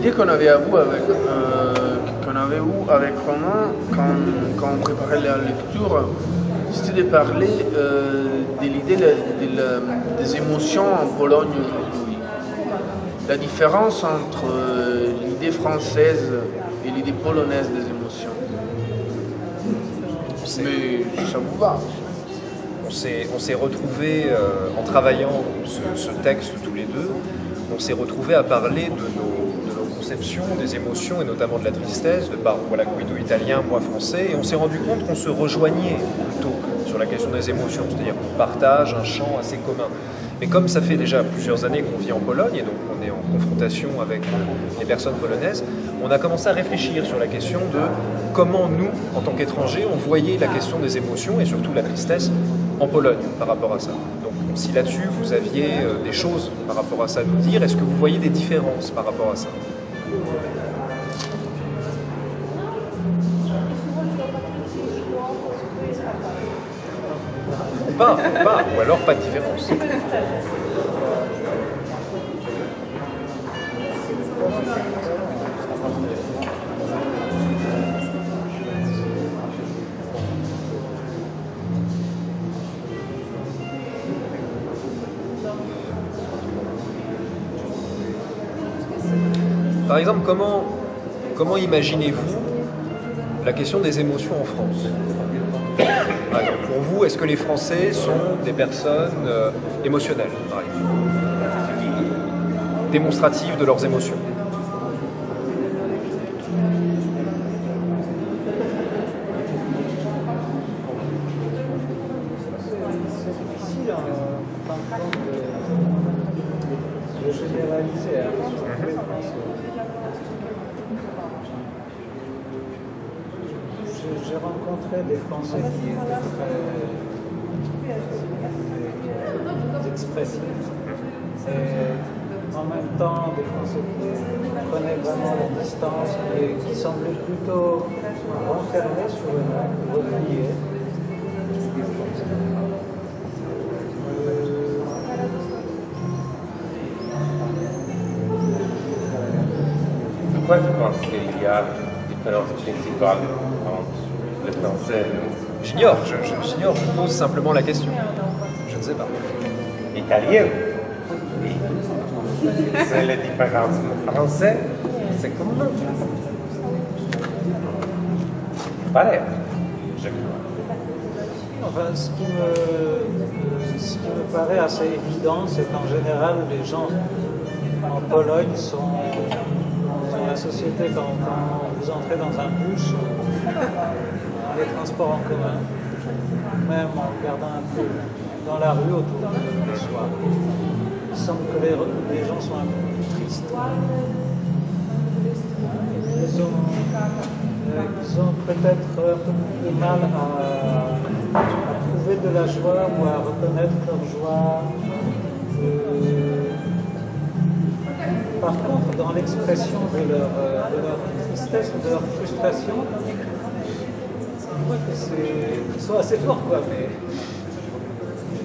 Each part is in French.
l'idée qu'on avait eue avec Romain quand on préparait la lecture, c'était de parler de l'idée des émotions en Pologne aujourd'hui. La différence entre l'idée française et l'idée polonaise des émotions. Mais ça vous va. On s'est retrouvés, en travaillant ce texte tous les deux, on s'est retrouvés à parler de nos conceptions, des émotions et notamment de la tristesse, de par Guido italien, moi français, et on s'est rendu compte qu'on se rejoignait plutôt sur la question des émotions, c'est-à-dire qu'on partage un champ assez commun. Mais comme ça fait déjà plusieurs années qu'on vit en Pologne et donc on est en confrontation avec les personnes polonaises, on a commencé à réfléchir sur la question de comment nous, en tant qu'étrangers, on voyait la question des émotions et surtout la tristesse en Pologne par rapport à ça. Donc si là-dessus vous aviez des choses par rapport à ça à nous dire, est-ce que vous voyez des différences par rapport à ça? Ou alors pas de différence. Par exemple, comment imaginez-vous la question des émotions en France? Par exemple, pour vous, est-ce que les Français sont des personnes émotionnelles, par exemple, démonstratives de leurs émotions? De généraliser. J'ai rencontré des Français qui étaient très expressifs et en même temps des Français qui prenaient vraiment la distance et qui semblaient plutôt renfermés sur eux-mêmes, repliés. Pourquoi tu penses qu'il y a une différence principale entre le français et le... J'ignore, je pose simplement la question. Je ne sais pas. Italien? Oui. C'est la différence. Le français, c'est comment? Pareil, je crois. Enfin, ce qui me paraît assez évident, c'est qu'en général, les gens en Pologne sont dans la société, quand vous entrez dans un bus, dans les transports en commun, même en regardant un peu dans la rue autour de soi. Il semble que les gens sont un peu plus tristes. Ils ont peut-être un peu plus de mal à trouver de la joie ou à reconnaître leur joie. Par contre, dans l'expression de leur tristesse ou de leur frustration, je crois qu'ils sont assez forts, quoi. Mais...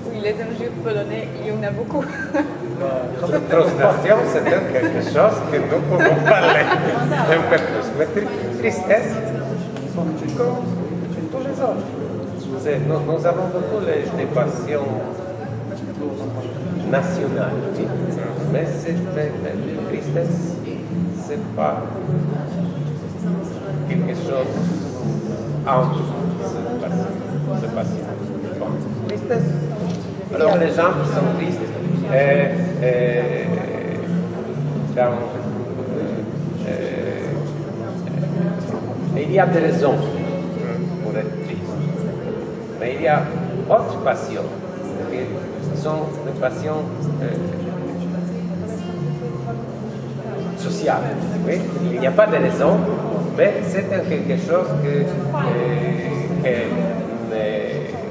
Oui, les injures polonais, il y en a beaucoup. La frustration, c'est quelque chose que nous pouvons parler un peu plus. Mais tristesse, comme tous les autres. Nous avons beaucoup des passions nationales, oui. Mais la tristesse, c'est pas quelque chose entre ces passions. Tristesse. Alors les gens qui sont tristes, il y a des raisons pour être triste, mais il y a d'autres passions qui sont des passions sociales. Oui? Il n'y a pas de raison, mais c'est quelque chose que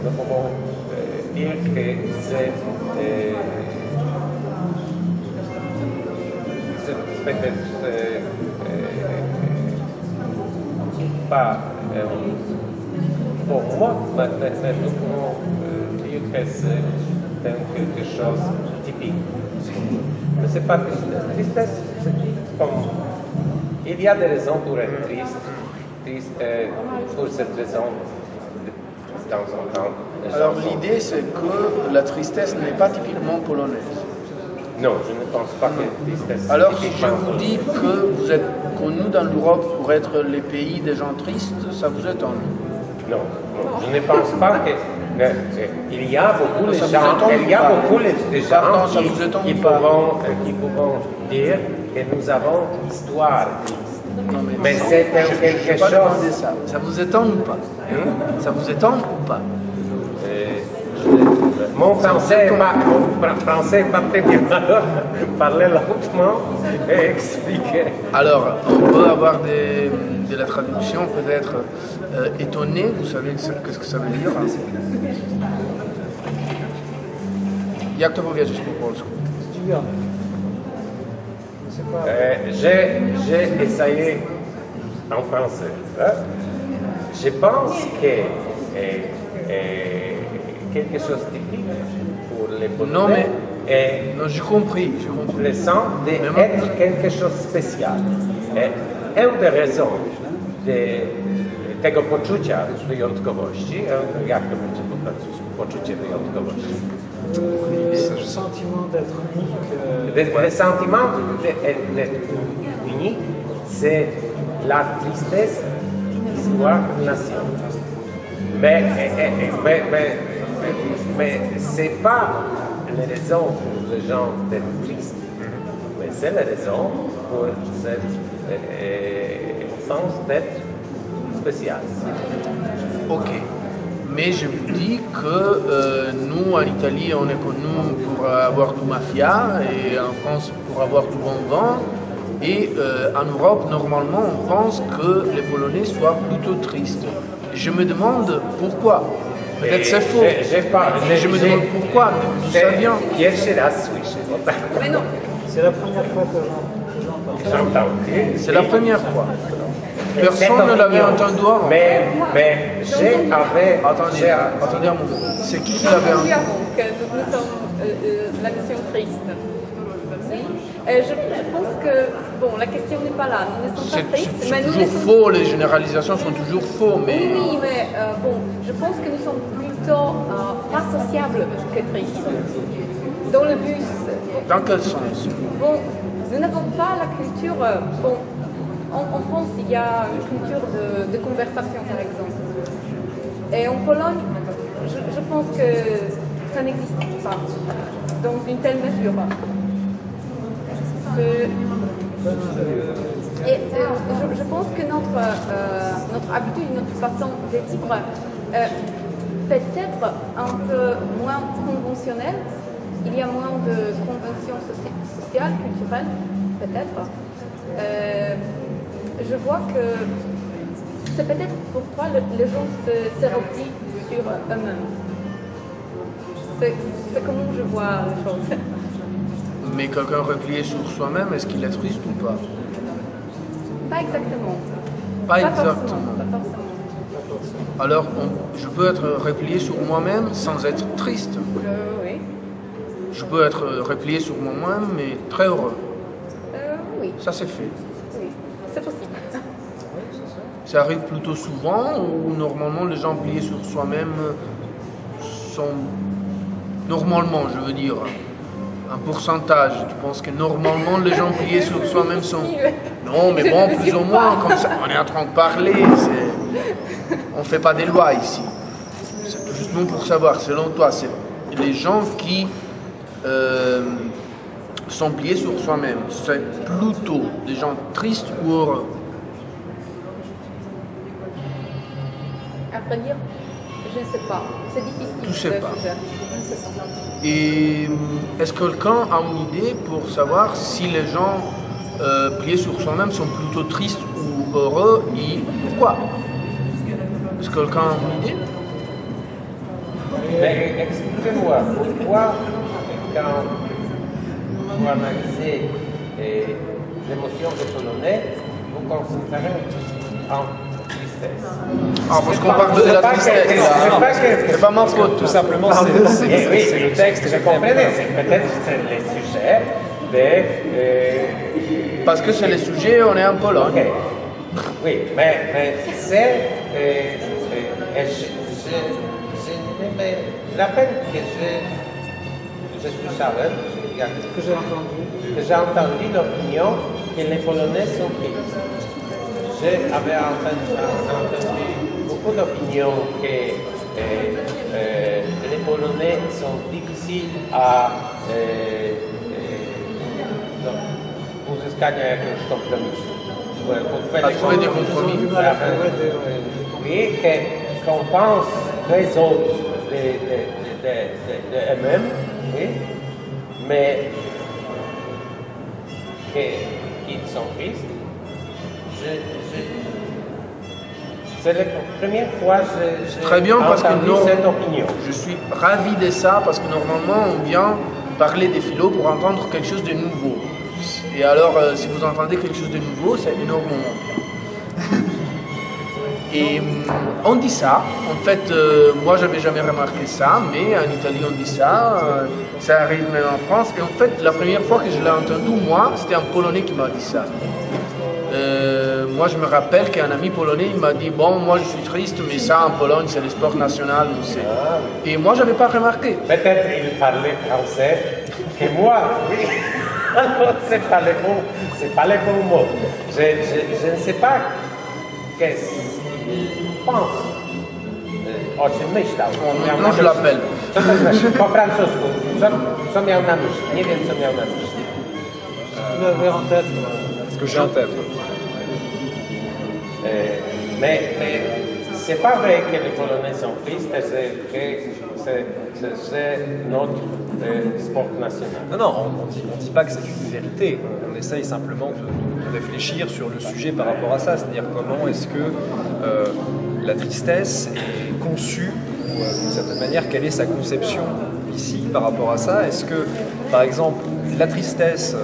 nous pouvons dire que c'est peut-être pas pour moi, mais nous pouvons dire que c'est quelque chose typique. Mais ce n'est pas tristesse. Tristesse, c'est comme il y a des raisons pour être triste, pour cette raison, de temps en temps. Alors l'idée c'est que la tristesse n'est pas typiquement polonaise. Non, je ne pense pas que la tristesse... Alors si je vous dis que vous êtes connus dans l'Europe pour être les pays des gens tristes, ça vous étonne? Non, je ne pense pas que... il y a beaucoup de Ça vous gens, étonne il y a pas? beaucoup de Pardon, gens ça vous étonne qui pas? pourront dire que nous avons l'histoire triste. Non, Mais c'est quelque pas demandé chose... ça. Ça vous étonne ou pas? Ça vous étonne ou pas? Mon français est pas très bien. Parler lentement et expliquer. Alors, on peut avoir de la traduction peut-être étonné, vous savez qu'est-ce que ça veut dire? Jak to powiedzieć po polsku? Zdziwiony. C'est pas... J'ai essayé en français. Hein? Je pense que quelque chose de typique pour les Polonais est Non, j'ai compris. le sens d'être quelque chose de spécial. Une des raisons tego poczucia wyjątkowości, jak to będzie po francusku, poczucie wyjątkowości? Le sentiment d'être unique. Le sentiment d'être unique, c'est la tristesse d'une histoire de nation. Mais ce n'est pas la raison pour les gens d'être tristes, mais c'est la raison pour ce sens d'être spécial. Ok. Mais je vous dis que nous, en Italie, on est connus pour avoir du mafia, et en France, pour avoir du bon vin. Et en Europe, normalement, on pense que les Polonais soient plutôt tristes. Je me demande pourquoi. Peut-être c'est faux. Mais je me demande pourquoi, d'où ça vient. Mais non, C'est la première fois que j'entends. J'entends. C'est la première fois. Personne ne l'avait entendu avant. Mais j'avais... Attendez un moment. C'est qui l'avait on dit entendu? avant que nous sommes la nation triste. Je pense que, bon, la question n'est pas là. Nous ne sommes pas tristes, C'est mais nous toujours ne sommes... faux, les généralisations sont toujours faux, mais... Oui, mais bon, je pense que nous sommes plutôt pas sociables que tristes. Dans le bus, Dans quel sens? bon, nous n'avons pas la culture... bon, en France, il y a une culture de conversation, par exemple. Et en Pologne, je pense que ça n'existe pas dans une telle mesure. Et je pense que notre habitude, notre façon d'être peut-être un peu moins conventionnelle. Il y a moins de conventions sociales, culturelles, peut-être. Je vois que c'est peut-être pourquoi les gens se replient sur eux-mêmes. C'est comment je vois les choses. Mais quelqu'un replié sur soi-même, est-ce qu'il est triste ou pas? Pas exactement. Pas forcément, exactement. pas forcément. Alors, je peux être replié sur moi-même sans être triste. Oui. Je peux être replié sur moi-même, mais très heureux. Oui. Ça, c'est fait. Oui. C'est possible. Ça arrive plutôt souvent, ou normalement, les gens pliés sur soi-même sont... Normalement, je veux dire, un pourcentage. Tu penses que normalement, les gens pliés sur soi-même sont... Non, mais bon, plus ou moins, comme ça, on est en train de parler. On ne fait pas des lois ici. C'est tout justement pour savoir, selon toi, c'est les gens qui sont pliés sur soi-même. C'est plutôt des gens tristes ou heureux? À vrai dire, je ne sais pas. C'est difficile. Tu sais pas. Je ne sais pas. Et est-ce que quelqu'un a une idée pour savoir si les gens pliés sur soi-même sont plutôt tristes ou heureux et pourquoi? Est-ce que quelqu'un a une idée? Mais expliquez-moi, pourquoi quand vous analysez l'émotion des Polonais, vous considérez en tristesse? Ah, parce qu'on parle de la tristesse, là. C'est pas ma faute. Tout simplement, Oui, c'est le texte. je comprenais, c'est peut-être le sujet, Parce que c'est le sujet, on est en Pologne. Ok. Oui, mais c'est... je me rappelle que je suis Charles, Que j'ai entendu. que j'ai entendu l'opinion que les Polonais sont tristes. J'avais entendu beaucoup d'opinions que les Polonais sont difficiles à uzyskania jakiegoś kompromisu. À trouver des compromis. Du mal à trouver des... Et qu'on pense très autres d'eux-mêmes, oui, mais qu'ils sont tristes. C'est la première fois que j'ai Très bien, parce que entendu non, cette opinion. je suis ravi de ça, parce que normalement, on vient parler des philo pour entendre quelque chose de nouveau. Et alors, si vous entendez quelque chose de nouveau, c'est énormément bien. Et on dit ça, en fait, moi j'avais jamais remarqué ça, mais en Italie on dit ça, ça arrive même en France. Et en fait, la première fois que je l'ai entendu, moi, c'était un Polonais qui m'a dit ça. Moi je me rappelle qu'un ami polonais il m'a dit bon moi je suis triste mais ça en Pologne c'est le sport national on sait. Et moi j'avais pas remarqué. Peut-être il parlait français que moi, oui. Alors c'est pas le bon mot. Je ne sais pas qu'est-ce qu'il pense. O czym myślał. Maintenant je l'appelle. Co to znaczy? Po francusku. Co miał na myśli? Nie wiem co miał na myśli. Il avait en tête. Ce que j'ai en tête. Mais c'est pas vrai que les Polonais sont tristes, c'est notre sport national. Non, on dit pas que c'est une vérité. On essaye simplement de réfléchir sur le sujet par rapport à ça. C'est-à-dire comment est-ce que la tristesse est conçue, ou d'une certaine manière, quelle est sa conception ici par rapport à ça. Est-ce que, par exemple, la tristesse,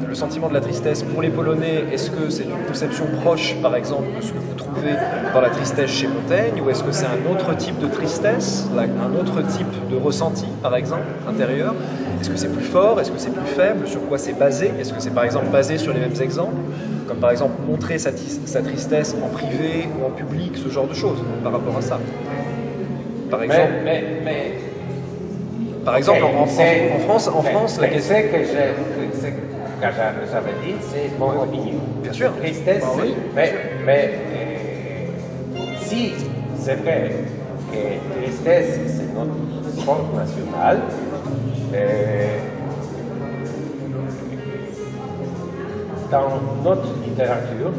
le sentiment de la tristesse pour les Polonais, est-ce que c'est une conception proche, par exemple, de ce que vous trouvez dans la tristesse chez Montaigne, ou est-ce que c'est un autre type de tristesse, un autre type de ressenti, par exemple, intérieur? Est-ce que c'est plus fort? Est-ce que c'est plus faible? Sur quoi c'est basé? Est-ce que c'est, par exemple, basé sur les mêmes exemples? Comme, par exemple, montrer sa tristesse en privé ou en public, ce genre de choses, par rapport à ça. Par exemple, par exemple en France, la question... Ce que j'avais dit, c'est mon opinion. Bien sûr. Tristesse, oui. Mais si c'est vrai que tristesse, c'est notre sport national, dans notre littérature,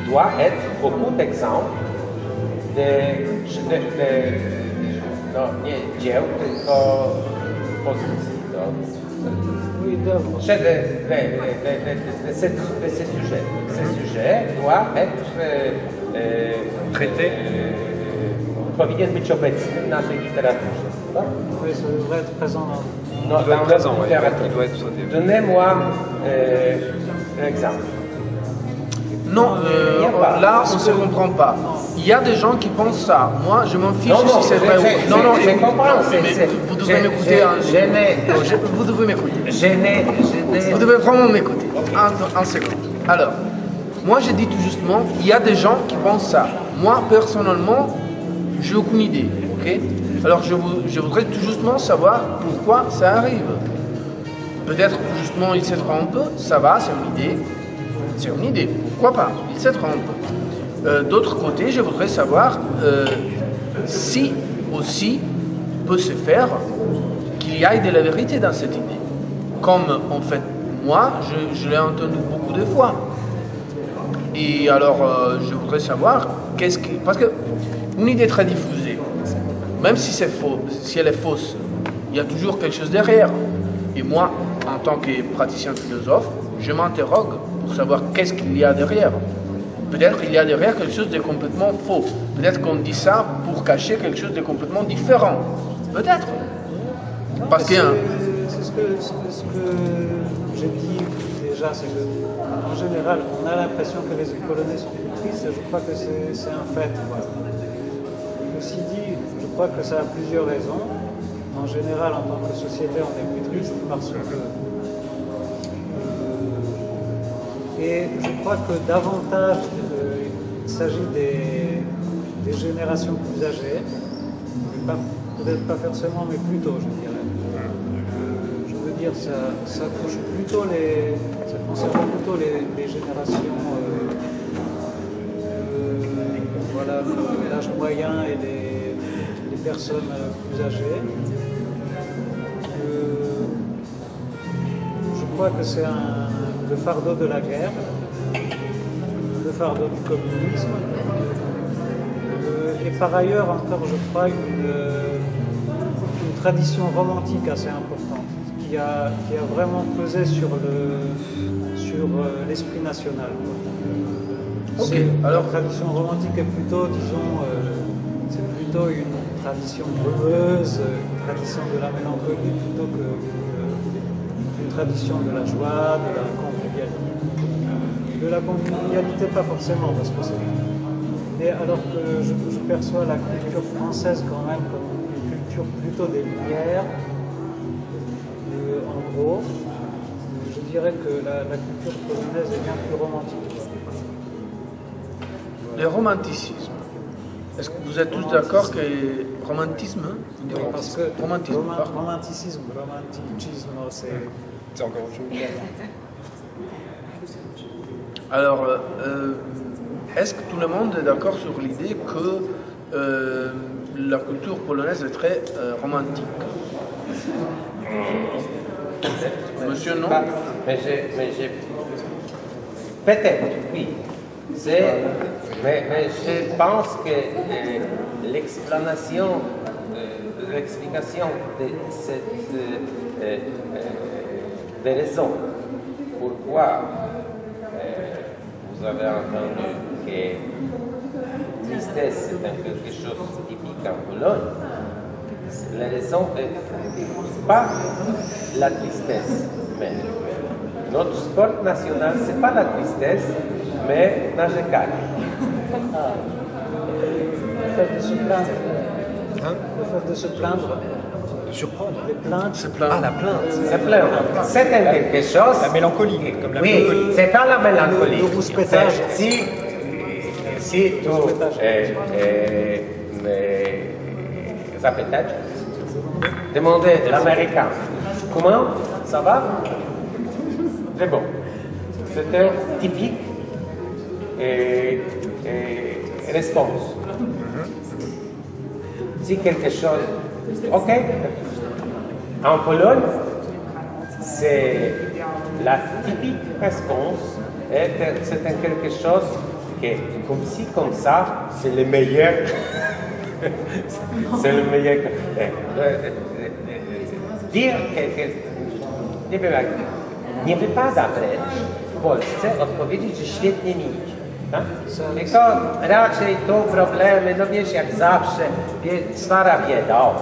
doit être beaucoup d'exemples nie dzieł, tylko pozycji. Oui, d'œuvre. De ces sujets. Ces sujets doivent être traités. Powinien być obecny w naszej literaturze. Tak? Oui, ça devrait être présent dans... Il doit être présent, notre ouais. littérature. Il doit être... Donnez-moi un exemple. Non, là on ne se comprend pas. Il y a des gens qui pensent ça. Moi je m'en fiche si c'est vrai ou non. Je comprends. Vous devez m'écouter. Vous devez m'écouter. Vous devez vraiment m'écouter. Un seconde. Alors, moi je dis tout justement, il y a des gens qui pensent ça. Moi personnellement, j'ai aucune idée. Ok? Alors je voudrais tout justement savoir pourquoi ça arrive. Peut-être tout justement il se trompe, ça va, c'est une idée. C'est une idée, pourquoi pas, il se trompe. D'autre côté, je voudrais savoir si aussi peut se faire qu'il y ait de la vérité dans cette idée. Comme en fait, moi, je l'ai entendu beaucoup de fois. Et alors, je voudrais savoir parce que une idée très diffusée, même si c'est faux, si elle est fausse, il y a toujours quelque chose derrière. Et moi, en tant que praticien philosophe, je m'interroge pour savoir qu'est-ce qu'il y a derrière. Peut-être qu'il y a derrière quelque chose de complètement faux. Peut-être qu'on dit ça pour cacher quelque chose de complètement différent. Peut-être. Parce que... C'est ce que j'ai dit déjà, c'est qu'en général, on a l'impression que les Polonais sont plus tristes, et je crois que c'est un fait. Voilà. Ceci dit, je crois que ça a plusieurs raisons. En général, en tant que société, on est plus triste parce que Et je crois que davantage, il s'agit des générations plus âgées, peut-être pas forcément, mais plutôt, je dirais. Je veux dire, ça touche plutôt ça concerne plutôt les générations, voilà, l'âge moyen et les personnes plus âgées. Je crois que c'est le fardeau de la guerre, le fardeau du communisme, et par ailleurs encore, je crois, une tradition romantique assez importante qui a vraiment pesé sur l'esprit national. Ok, alors la tradition romantique est plutôt, disons, c'est plutôt une tradition brumeuse, une tradition de la mélancolie plutôt qu'une tradition de la joie, de la convivialité. De la convivialité, pas forcément, parce que c'est. Mais alors que je perçois la culture française quand même comme une culture plutôt des Lumières, en gros, je dirais que la culture polonaise est bien plus romantique. le romanticisme. Est-ce que vous êtes tous d'accord que romantisme, hein? Oui, parce que romantisme, pardon. romanticisme, C'est encore autre chose. Alors, est-ce que tout le monde est d'accord sur l'idée que la culture polonaise est très romantique? Monsieur, non? Mais peut-être, oui. Mais je pense que l'explication de cette des raisons pourquoi vous avez entendu que tristesse est quelque chose de typique en Pologne, la raison est pas la tristesse, mais notre sport national, c'est pas la tristesse, mais nager calme. Le fait de se plaindre. Hein? Le fait de se plaindre. De surprendre. Les plaintes. C'est plein. Ah, la plainte. C'est plein. C'est quelque chose. La mélancolie, comme la Oui, mélancolie. c'est pas la mélancolie. Le rouspétage. Si tu zapytać, demander l'américain, comment ça va? Très bon. C'était typique et réponse. Si quelque chose, ok. En Pologne, c'est la typique réponse et c'est quelque chose que, comme ci, comme ça, c'est le meilleur. C'est le meilleur. Dire que nie wypada wręcz w Polsce odpowiedzieć, że świetnie mi idzie. Tak? Tylko raczej tu problemy, no wiesz, jak zawsze, stara bieda. O,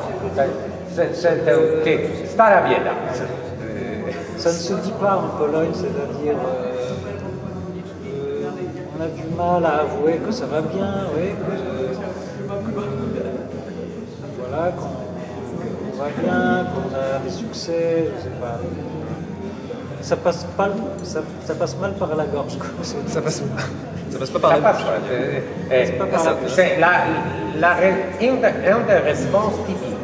stara bieda. Ça ne se dit pas en Pologne, c'est-à-dire on a du mal à avouer que ça va bien, oui, voilà, qu'on va bien, qu'on a des succès, je sais pas. Ça passe mal par la gorge. Quoi. Ça passe pas par la bouche. C'est une des réponses typiques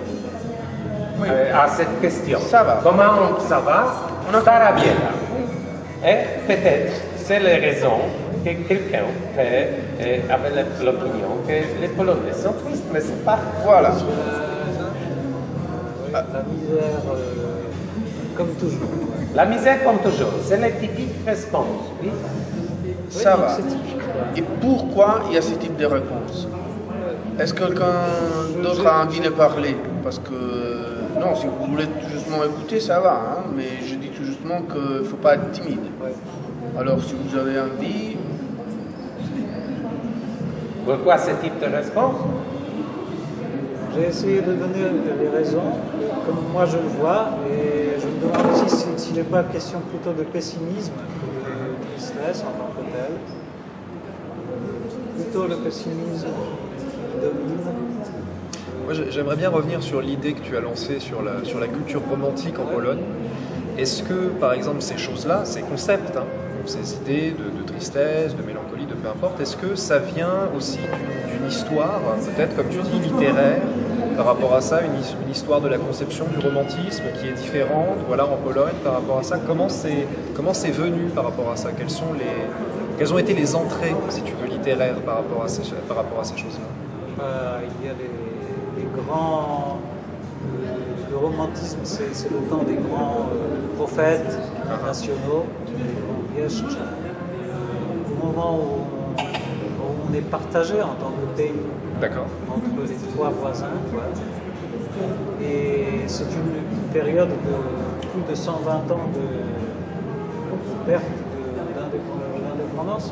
à cette question. Ça va. Comment ça va? Stara bieda. Et peut-être c'est la raison que quelqu'un fait avec l'opinion que les Polonais sont tristes, mais c'est pas. Voilà. La misère, comme toujours. La misère comme toujours, c'est la typique réponse, oui. Ça Oui, va. c'est typique. Et pourquoi il y a ce type de réponse? Est-ce que quelqu'un d'autre a envie de parler? Parce que, non, si vous voulez tout justement écouter, ça va, hein, mais je dis tout justement qu'il ne faut pas être timide. Ouais. Alors, si vous avez envie, Pourquoi ce type de réponse? J'ai essayé de donner les raisons, comme moi je le vois, et je me demande aussi s'il n'est pas question plutôt de pessimisme que de tristesse en tant que tel. Plutôt le pessimisme qui domine. Moi, j'aimerais bien revenir sur l'idée que tu as lancée sur la culture romantique en Pologne. Est-ce que, par exemple, ces choses-là, ces concepts, hein, ces idées de tristesse, de mélancolie, de peu importe, est-ce que ça vient aussi d'une histoire, peut-être comme tu dis, littéraire, par rapport à ça, une histoire de la conception du romantisme qui est différente, voilà, en Pologne, par rapport à ça, comment c'est venu par rapport à ça, quelles ont été les entrées, si tu veux, littéraires par rapport à ces choses-là? Il y a les grands... Le romantisme, c'est le temps des grands prophètes nationaux, des grands Wieszcz. Au moment où on est partagé en tant que pays entre les trois voisins. Et c'est une période de plus de 120 ans de perte d'indépendance.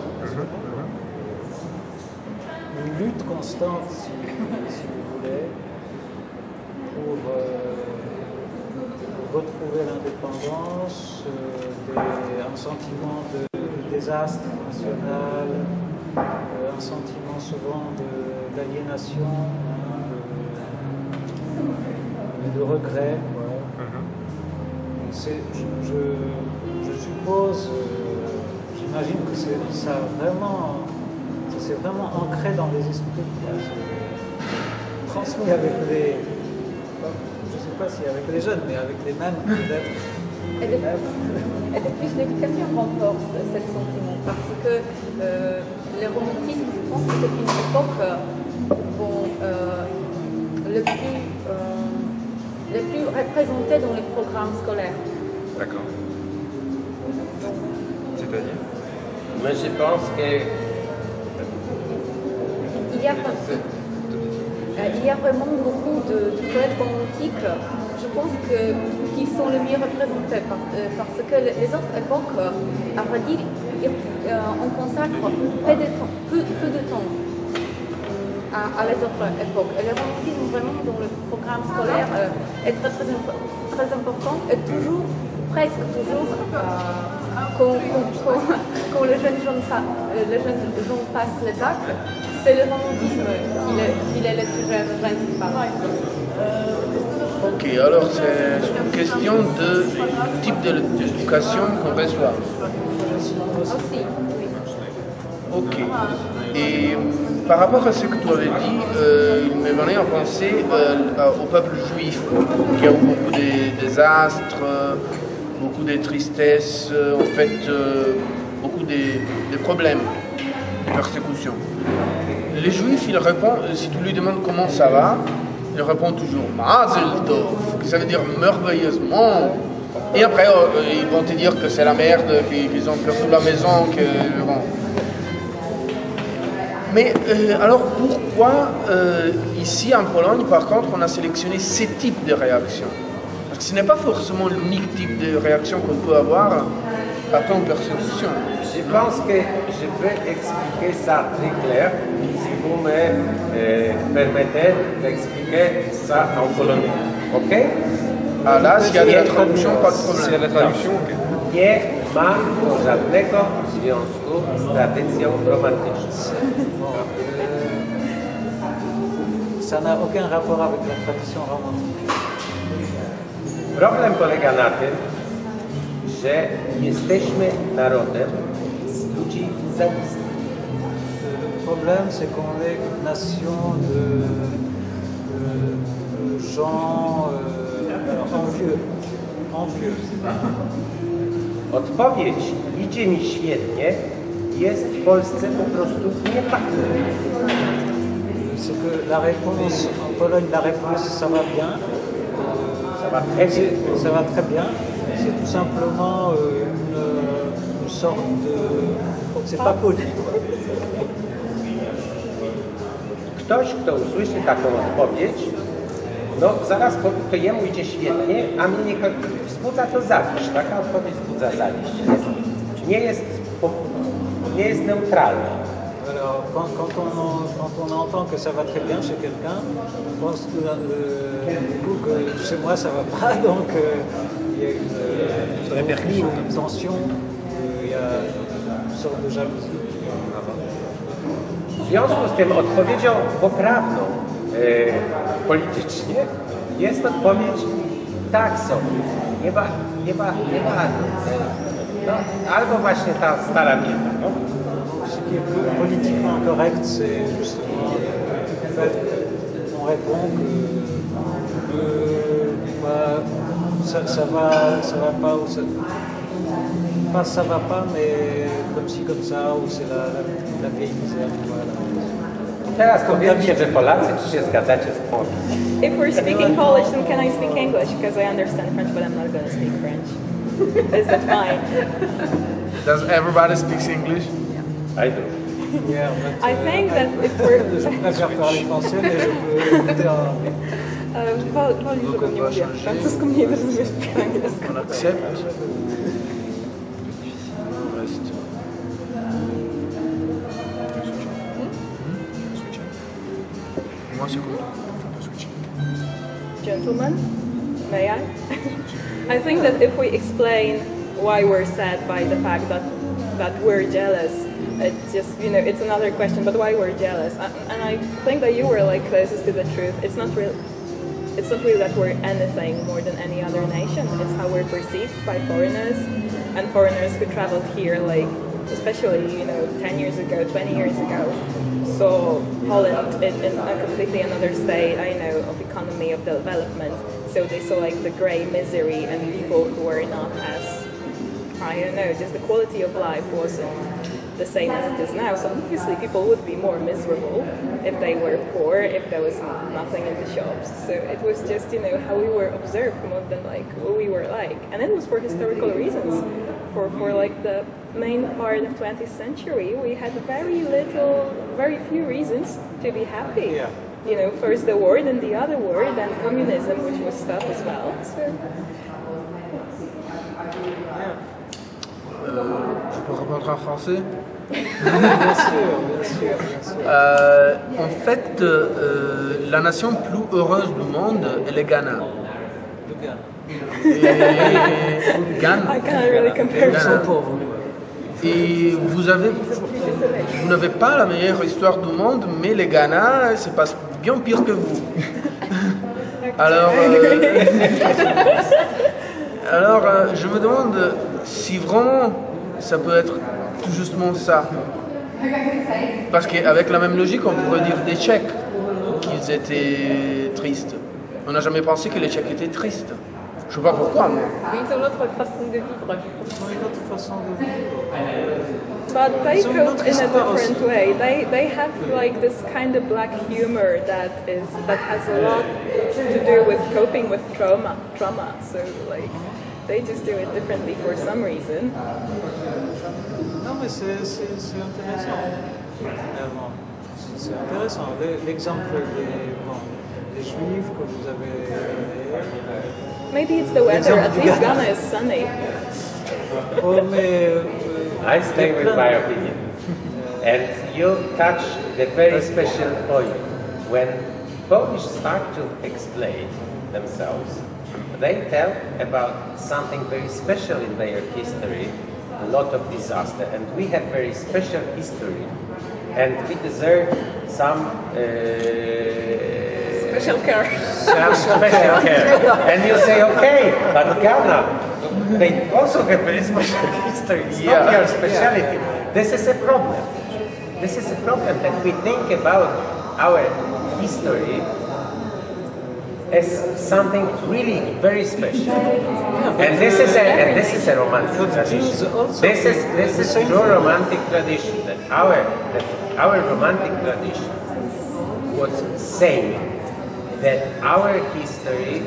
Une lutte constante, si vous voulez, pour retrouver l'indépendance, un sentiment de désastre national, un sentiment souvent d'aliénation, de regret. Je suppose, j'imagine que c'est vraiment ancré dans les esprits. Transmis avec les... Je ne sais pas si avec les jeunes, mais avec les mêmes peut-être. Et de plus, l'éducation renforce ce sentiment parce que le romantisme, je pense que c'est une époque le plus représenté dans les programmes scolaires. D'accord. C'est-à-dire? Mais je pense que... Il y a vraiment beaucoup de poètes romantiques, je pense qui sont les mieux représentés parce que les autres époques, à vrai dire, on consacre peu de temps à les autres époques. Et le romantisme vraiment dans le programme scolaire est très important et presque toujours, quand les jeunes gens passent les bacs, c'est le romantisme qui est le sujet principal. Ok, alors c'est une question de type d'éducation qu'on reçoit. Aussi, oui. Ok. Et par rapport à ce que tu avais dit, il me venait à penser au peuple juif, qui a eu beaucoup de désastres, beaucoup de tristesse, en fait, beaucoup de problèmes, de persécutions. Les juifs, ils répondent, si tu lui demandes comment ça va, ils répondent toujours Mazel Tov, qui ça veut dire merveilleusement. Et après, ils vont te dire que c'est la merde, qu'ils ont perdu la maison, que bon. Mais alors pourquoi ici en Pologne, par contre, on a sélectionné ces types de réactions? Parce que ce n'est pas forcément l'unique type de réaction qu'on peut avoir après une persécution. Je pense que je peux expliquer ça très clair si vous me permettez d'expliquer ça en polonais. Ok? Ah là, s'il y a de la traduction, pas de problème. S'il y a de la traduction, ok. Nie ma żadnego związku z tradycją romantyczną. Ça n'a aucun rapport avec la tradition romantique. Problem polega na tym, że jesteśmy narodem z ludzi zalistnych. Le problème, c'est qu'on est une nation de gens envieux. Odpowiedź idzie mi świetnie jest w Polsce po prostu niepewna. C'est que la réponse, en Pologne, la réponse, ça va bien. Ça va très bien. Ça va très bien. C'est tout simplement une sorte de... C'est pas poli. Ktoś, kto usłyszy taką odpowiedź, no zaraz powie, to jemu idzie świetnie, a mnie nie wzbudza to zawiść. Taka odpowiedź wzbudza zawiść. Nie jest neutralna. Alors, quand on entend que ça va très bien chez quelqu'un, on pense du coup que chez moi ça va pas, donc il y a une répercussion, une tension, il y a une sorte de jalousie. W związku z tym odpowiedzią poprawną politycznie jest odpowiedź tak sobie. Nie bardzo. No, albo właśnie ta stara wiedza, no. Ce qui est plus politiquement correct, c'est justement le fait qu'on répond que bah, ça va pas, ou pas ça va pas, mais comme ci, comme ça, ou c'est la vieille misère. Voilà. Teraz powiedzcie, że Polacy, czy się zgadzacie z Polską? If we're speaking Polish, then can I speak English? Because I understand French, but I'm not going to speak French. Is that fine? Does everybody speaks English? I do. Yeah, but, I think that if we're... je préfère parler français, mais je peux écouter en... Woli, żebym nie mówiła po francusku, mniej rozumiesz po angielsku. On accepte. Reste. Moi, c'est cool. Gentlemen, may I? I think that if we explain why we're sad by the fact that we're jealous, it's just, you know, it's another question, but why we're jealous? And I think that you were like closest to the truth. It's not really that we're anything more than any other nation. It's how we're perceived by foreigners, and foreigners who traveled here, like, especially, you know, 10 years ago, 20 years ago, saw Holland in a completely another state, I know, of economy, of development. So they saw like the grey misery and people who were not as, I don't know, just the quality of life wasn't the same as it is now. So obviously people would be more miserable if they were poor, if there was nothing in the shops. So it was just, you know, how we were observed more than like who we were like. And it was for historical reasons. For like the main part of 20th century, we had very few reasons to be happy. Yeah. You know, first the war, then the other war, then communism, which was tough as well. So. Je peux répondre en français? Bien sûr, bien sûr, bien sûr. En fait, la nation plus heureuse du monde est le Ghana. Le bien. Et Ghana. I can't really compare. Ils sont pauvres. Et vous n'avez pas la meilleure histoire du monde, mais le Ghana, c'est pas bien pire que vous. Alors, je me demande si vraiment ça peut être tout justement ça. Parce qu'avec la même logique, on pourrait dire des Tchèques qu'ils étaient tristes. On n'a jamais pensé que les Tchèques étaient tristes. Je ne sais pas pourquoi, mais... Oui, ils ont notre façon de vivre. Ils ont une autre façon de vivre. But they So cope not in a histoire different aussi. way. They have like this kind of black humor that has a lot to do with coping with trauma. So like they just do it differently for some reason. Non, mais c'est intéressant. Vraiment. C'est intéressant. L'exemple des Juifs que vous avez. Maybe it's the weather. At least Ghana is sunny. Oh, mais. I stay with my opinion. And you touch the very special point. When Polish start to explain themselves, they tell about something very special in their history, a lot of disaster, and we have very special history, and we deserve some Special care. special care. And you say, okay, but Ghana, they also have very special history. It's not your speciality. This is a problem. This is a problem that we think about our history as something really very special. And this is a romantic tradition. This is true romantic tradition. That our romantic tradition was saying that our history,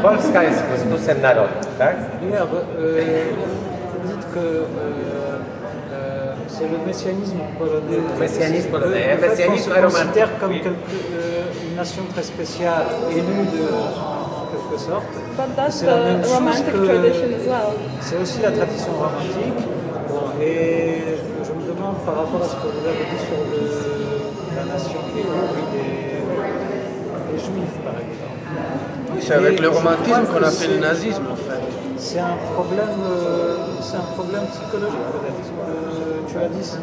Polska jest Chrystusem narodu, tak? Yeah, vous dites que c'est le messianisme polonais. Messianisme polonais, Le fait qu'on messianisme se romantique. considère comme une nation très spéciale, élue en quelque sorte. But that's C'est la même the chose romantic que- tradition as well. C'est aussi la tradition romantique. Bon, et je me demande par rapport à ce que vous avez dit sur la nation élue des Juifs, par exemple. Oui, c'est avec le romantisme qu'on a fait le nazisme, en fait. C'est un problème psychologique peut-être. Tu as dit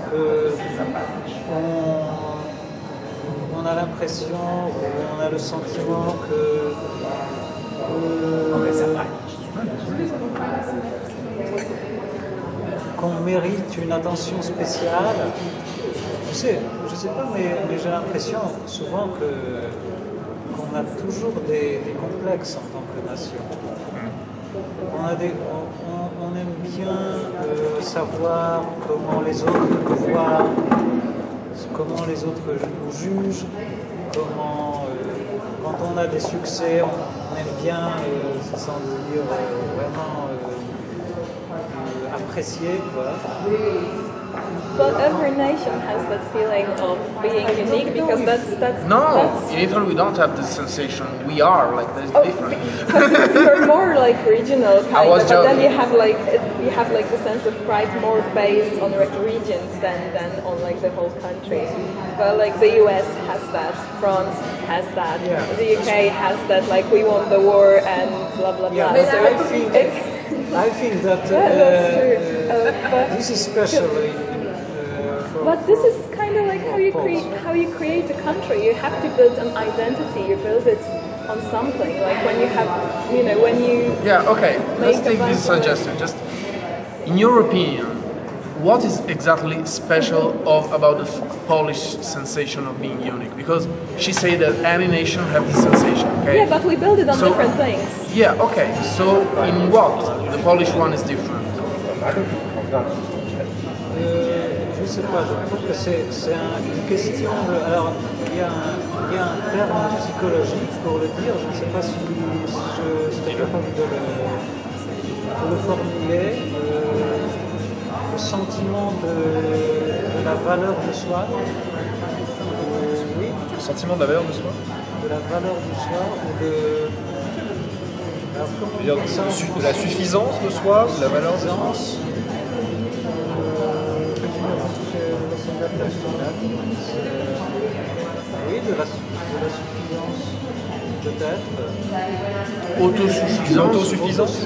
on a l'impression, on a le sentiment que qu'on mérite une attention spéciale. Je sais pas, mais j'ai l'impression souvent qu'on a toujours des complexes en tant que nation. On aime bien savoir comment les autres nous voient, comment les autres nous jugent, comment, quand on a des succès, on aime bien, sans le dire vraiment apprécier. Voilà. But every nation has that feeling of being unique because that's In Italy we don't have this sensation. We are like this different. Because you're more like regional I kind was of, but then joking. you have like the sense of pride more based on like regions than on like the whole country. But like the US has that, France has that, Yeah. the UK has that, like we won the war and blah blah blah. Yeah, but So I think that that's true. But this is especially. But this is kind of like how you create a country. You have to build an identity. You build it on something. Like when you have, when you. Yeah, okay. Let's Make a take bunch this of- suggestion. Just in your opinion, what is exactly special about the Polish sensation of being unique? Because she said that any nation have this sensation. Okay. Yeah, but we build it on So- different things. Yeah. Okay. So in what the Polish one is different? Je ne sais pas, je trouve que c'est une question de... Alors, il y a un terme psychologique pour le dire, je ne sais pas si je serais capable de le formuler, le sentiment de la valeur de soi. Oui, Le sentiment de la valeur de soi. de la valeur de soi, ou de... Alors, comment Je veux dire, dire ça en français? de la suffisance de soi, de la valeur de soi. Présence, oui, de la suffisance, peut-être. Autosuffisance. Autosuffisance.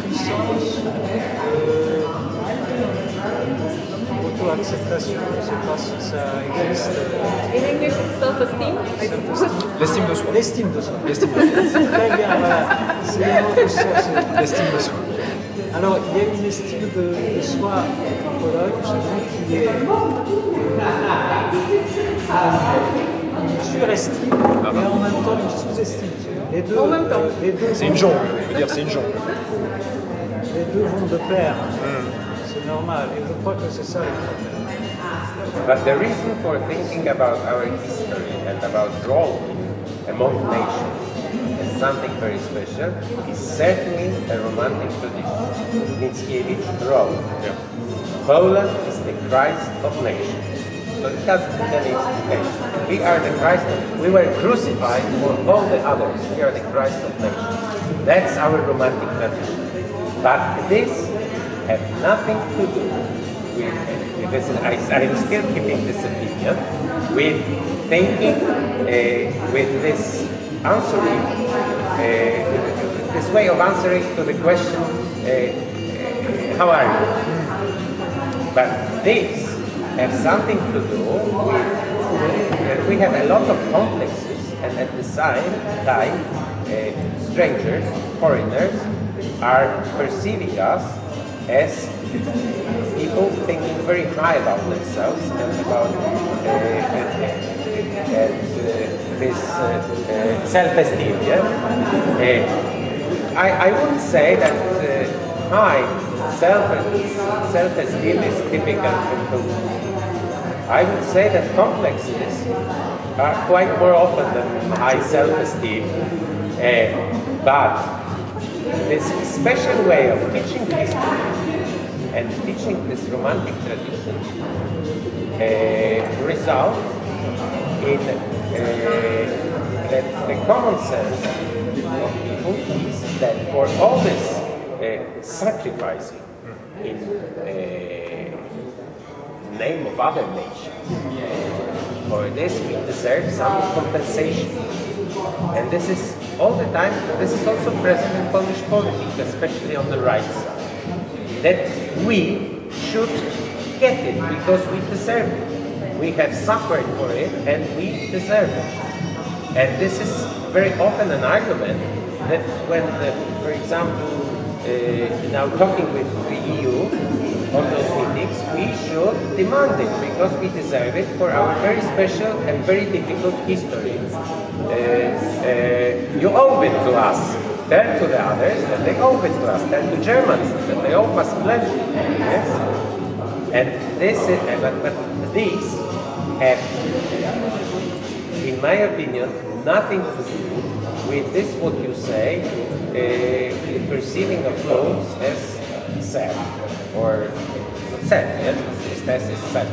Auto-acceptation, je ne sais pas si ça existe. In English, it's self-esteem. L'estime de soi. L'estime de soi. L'estime de soi. Très bien, voilà. C'est le mot que je cherchais. L'estime de soi. Alors, il y a une estime de soi en Pologne, chez nous, qui est une surestime et en même temps une sous-estime. Les deux, En même temps. les deux C'est une jongle, je veux dire, c'est une jongle. Les deux vont de pair. C'est normal. Et je crois que c'est ça le problème. But the reason for thinking about our history and about role among nations as something very special is certainly a romantic tradition. Mickiewicz wrote, Poland is the Christ of nations. So it has any explication. We are the Christ, we were crucified for all the others. We are the Christ of nations. That's our romantic tradition. But this has nothing to do with this. I'm still keeping this opinion with thinking, with this answering, this way of answering to the question, how are you? But this has something to do with we have a lot of complexes, and at the same time, strangers, foreigners, are perceiving us as people thinking very high about themselves and about this self-esteem. Yeah? I wouldn't say that high self-esteem is typical for Poland. I would say that complexes are quite more often than high self-esteem, but this special way of teaching history and teaching this romantic tradition result in the common sense of people is that for all this sacrificing in name of other nations, for this we deserve some compensation. And this is all the time, this is also present in Polish politics, especially on the right side, that we should get it because we deserve it. We have suffered for it and we deserve it. And this is very often an argument that when, for example, now talking with the EU on those meetings, things we should demand it because we deserve it for our very special and very difficult history. You owe it to us. Turn to the others, then they owe it to us. Turn to Germans, then they owe us plenty. Yes? And this is, but these have, in my opinion, nothing to do with this what you say, perceiving of flaws as sad or sad. Yes, tristesse is sad.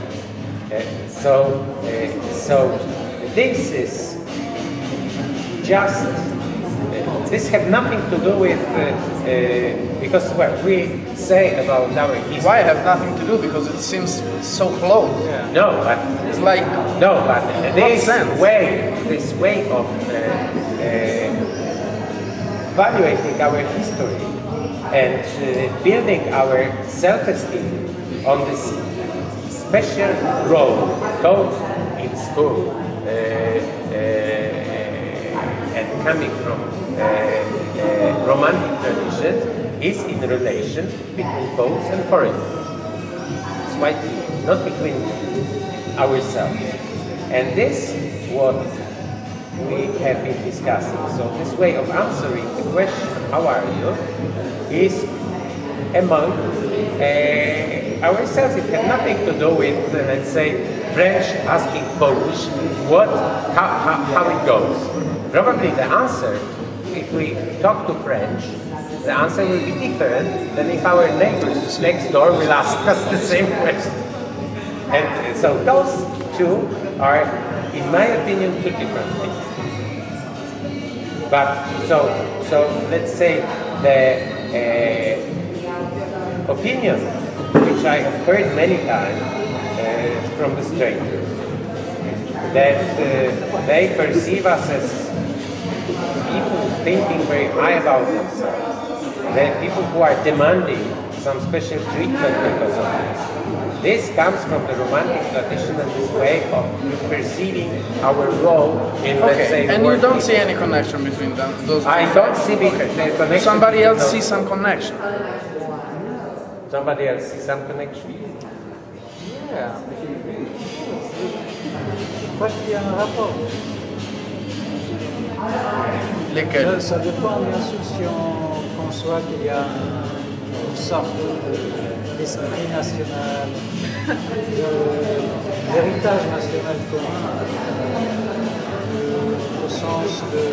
So this is just. This have nothing to do with because what we say about our history. Why have nothing to do? Because it seems so close. Yeah. No, but It's like no, but this sense? way of evaluating our history and building our self-esteem on this special role taught in school and coming from romantic tradition is in relation between Poles and foreigners. It's quite clear, not between ourselves. And this what we have been discussing. So this way of answering the question, how are you, is among ourselves. It had nothing to do with, let's say, French asking Polish how it goes. Probably the answer, if we talk to French, the answer will be different than if our neighbors next door will ask us the same question. And so those two are, in my opinion, two different things. But so let's say the opinion which I have heard many times from the strangers, that they perceive us as people thinking very high about themselves, that people who are demanding some special treatment because of this. This comes from the Romantic tradition and this way of perceiving our role in, let's say, and you don't see any connection between them, those two. I don't see the connection. Somebody else sees some connection. Somebody else sees some connection. Yeah. Je crois qu'il y a un rapport. Lesquels? Ça dépend bien sûr si on conçoit qu'il y a une sorte d'esprit national, d'héritage national commun, au sens de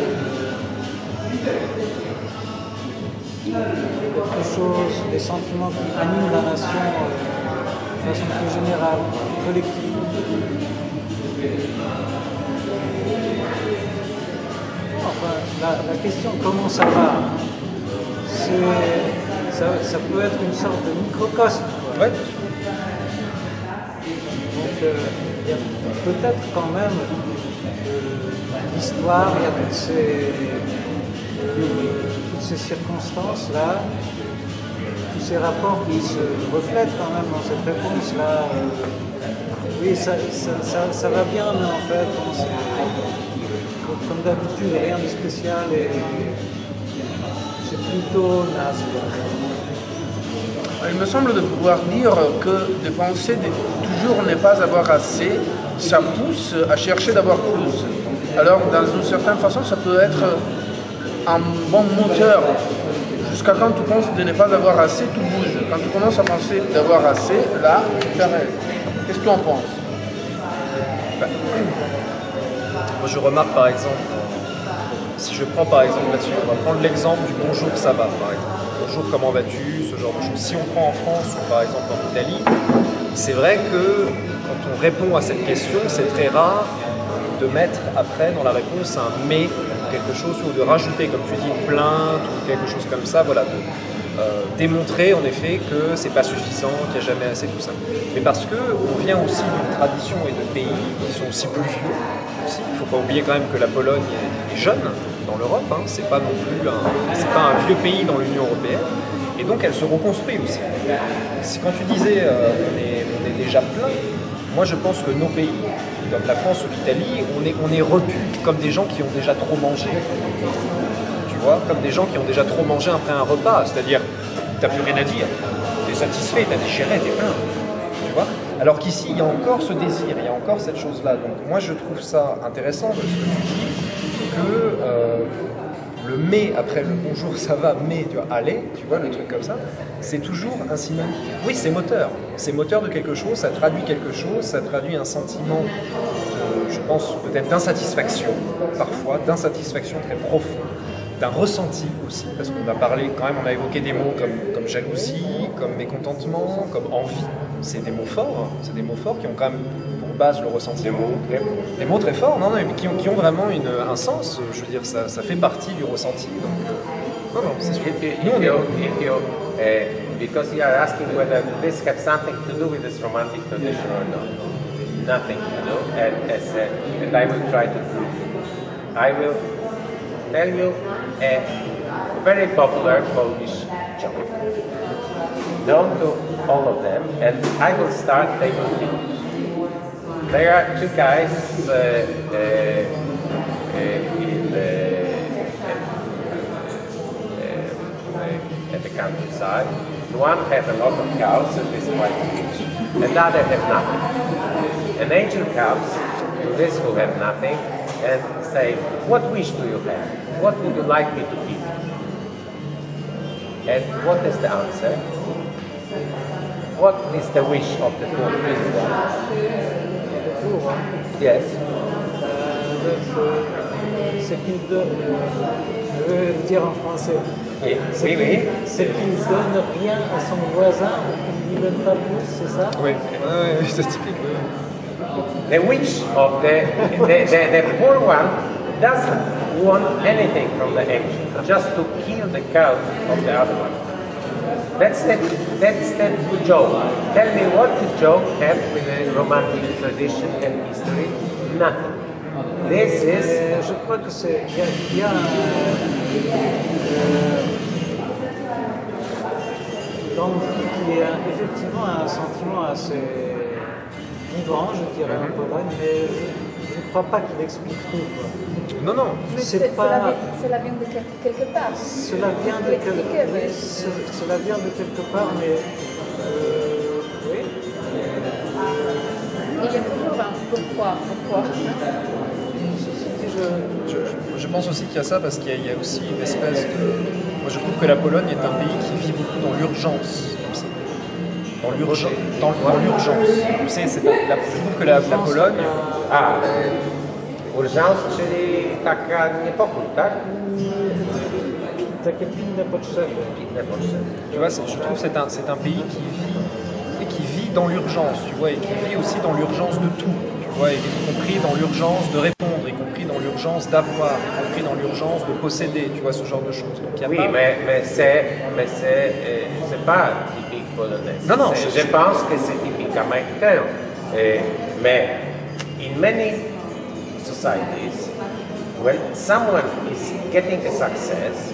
quelque chose, des sentiments qui animent la nation de façon plus générale, collective. Enfin, la question comment ça va, ça peut être une sorte de microcosme. Ouais. Donc il y a peut-être quand même l'histoire, il y a toutes ces circonstances-là, tous ces rapports qui se reflètent quand même dans cette réponse-là. Oui, ça va bien, mais en fait, comme d'habitude, rien de spécial et c'est plutôt naze. Il me semble de pouvoir dire que de penser de toujours ne pas avoir assez, ça pousse à chercher d'avoir plus. Alors, dans une certaine façon, ça peut être un bon moteur. Jusqu'à quand tu penses de ne pas avoir assez, tout bouge. Quand tu commences à penser d'avoir assez, là, tu t'arrêtes. Qu'est-ce que tu en penses? Moi, je remarque par exemple, si je prends par exemple là-dessus, on va prendre l'exemple du bonjour, ça va par exemple. Bonjour, comment vas-tu, ce genre de choses. Si on prend en France ou par exemple en Italie, c'est vrai que quand on répond à cette question, c'est très rare de mettre après dans la réponse un mais, quelque chose, ou de rajouter, comme tu dis, une plainte ou quelque chose comme ça, voilà, de démontrer en effet que c'est pas suffisant, qu'il n'y a jamais assez, tout ça. Mais parce qu'on vient aussi d'une tradition et de pays qui sont aussi plus vieux. Il ne faut pas oublier quand même que la Pologne est jeune dans l'Europe, hein. C'est pas non plus un vieux pays dans l'Union européenne, et donc elle se reconstruit aussi. Quand tu disais on est déjà plein, moi je pense que nos pays, comme la France ou l'Italie, on est repus comme des gens qui ont déjà trop mangé. Tu vois, comme des gens qui ont déjà trop mangé après un repas, c'est-à-dire t'as plus rien à dire, t'es satisfait, t'as digéré, t'es plein. vois. Alors qu'ici, il y a encore ce désir, il y a encore cette chose-là. Donc moi, je trouve ça intéressant de ce que tu dis, que le mais après le bonjour, ça va, mais tu vois, allez, tu vois, le truc comme ça, c'est toujours un synonyme. Oui, c'est moteur de quelque chose, ça traduit quelque chose, ça traduit un sentiment, je pense peut-être d'insatisfaction, parfois, d'insatisfaction très profonde, d'un ressenti aussi, parce qu'on a parlé quand même, on a évoqué des mots comme jalousie, comme mécontentement, comme envie. C'est des mots forts, hein. C'est des mots forts qui ont quand même pour base le ressenti. Des mots très forts, non, mais qui ont vraiment un sens. Je veux dire, ça fait partie du ressenti. Donc, non, c'est sûr. Because you are asking whether this has something to do with this romantic tradition or not. Nothing to do, and I will try to prove it. I will tell you a very popular Polish joke. Don't do all of them, and I will start, they will finish. There are two guys at the countryside. One has a lot of cows and is quite rich, and the other have nothing. An angel comes to this who have nothing and say, "What wish do you have? What would you like me to give you?" And what is the answer? What is the wish of the poor priest? Yes. C'est qu'il donne, je vais le dire en français, Oui. c'est qu'il ne donne rien à son voisin ou qu'il ne lui donne pas plus, c'est ça? Oui, c'est typique. The wish of the poor one doesn't want anything from the angel, just to kill the cow of the other one. That's the joke. Tell me what the joke has with the romantic tradition and history? Nothing. This is. Je crois que c'est. Il y a dans le film, il y a effectivement un sentiment assez vivant, je dirais, en Pologne, mais je ne crois pas qu'il explique tout, quoi. Non. Mais C'est pas. cela vient de quelque part. Cela vient de cela vient de quelque part, mais oui. Il y a toujours un pourquoi. Je pense aussi qu'il y a ça parce qu'il y a aussi une espèce de... Moi je trouve que la Pologne est un pays qui vit beaucoup dans l'urgence. Dans l'urgence. Tu sais, je trouve que la Pologne... Urgence, czyli taka niepokój, tak? Takie pilne potrzeby. Tu vois, je trouve que c'est un pays qui vit dans l'urgence, tu vois, et qui vit aussi dans l'urgence de tout, tu vois, y compris dans l'urgence de répondre, y compris dans l'urgence d'avoir, y compris dans l'urgence de posséder, tu vois, ce genre de choses. Donc, Oui, mais c'est pas typique polonais. Non. Je pense que c'est typique américain. Mais in many societies, when someone is getting a success,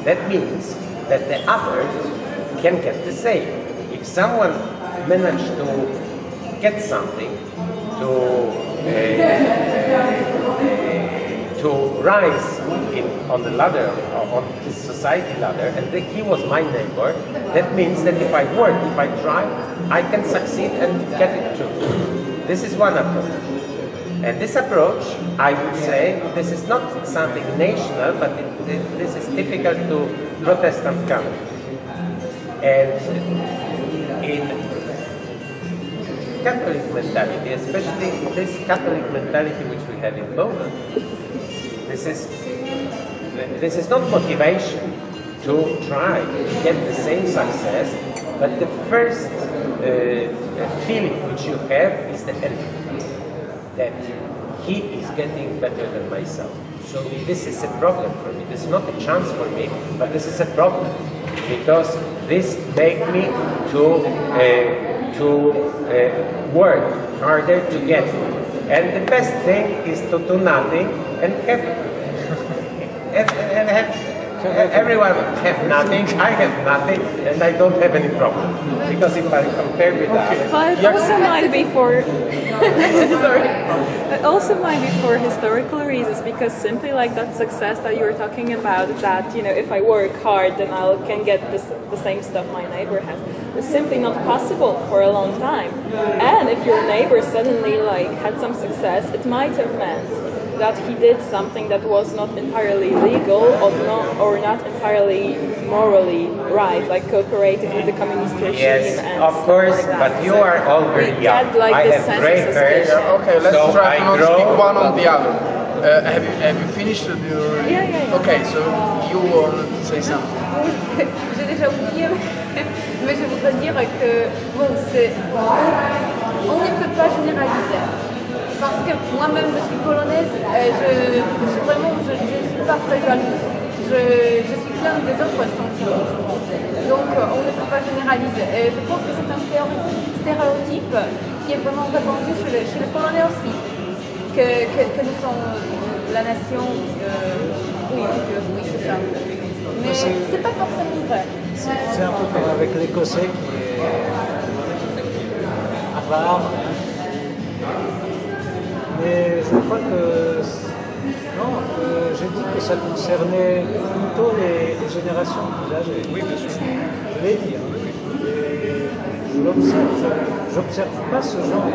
that means that the others can get the same. If someone managed to get something, to rise on the ladder, on the society ladder, and he was my neighbor, that means that if I work, if I try, I can succeed and get it too. This is one approach. And this approach, I would say, this is not something national, but this is typical to Protestant countries. And in Catholic mentality, especially this Catholic mentality which we have in Poland, this is not motivation to try to get the same success, but the first feeling which you have is the envy. That he is getting better than myself. So this is a problem for me. This is not a chance for me, but this is a problem because this makes me to work harder to get it. And the best thing is to do nothing and have everyone have nothing, I have nothing, and I don't have any problem. Because if I compare with others... Well, it also might be for... Sorry. It also might be for historical reasons, because simply like that success that you were talking about, that, you know, if I work hard, then I can get the same stuff my neighbor has. simply not possible for a long time. And if your neighbor suddenly like had some success, it might have meant that he did something that was not entirely legal or not entirely morally right, like cooperated with the communist regime. Yes, and of course, like that. but you So are all very we young. had, like, I this have sense gray of hair. suspicion. Okay, let's So try to I not grow- speak one on the other. Have you finished your... Yeah. Okay, so you want to say something. J'ai déjà oublié, mais je voudrais dire que bon, on ne peut pas généraliser. Parce que moi-même, je suis polonaise, je suis pas très jalouse. Je suis pleine des autres sentiments. Donc, on ne peut pas généraliser. Et je pense que c'est un stéréotype qui est vraiment répandu chez les Polonais aussi. Que nous sommes la nation, oui, c'est ça. Mais c'est pas forcément vrai. C'est un peu comme avec l'Écossais qui est avare. Mais je crois que non, j'ai dit que ça concernait plutôt les générations plus âgées. Oui, bien sûr. Je l'ai dit. Et j'observe pas ce genre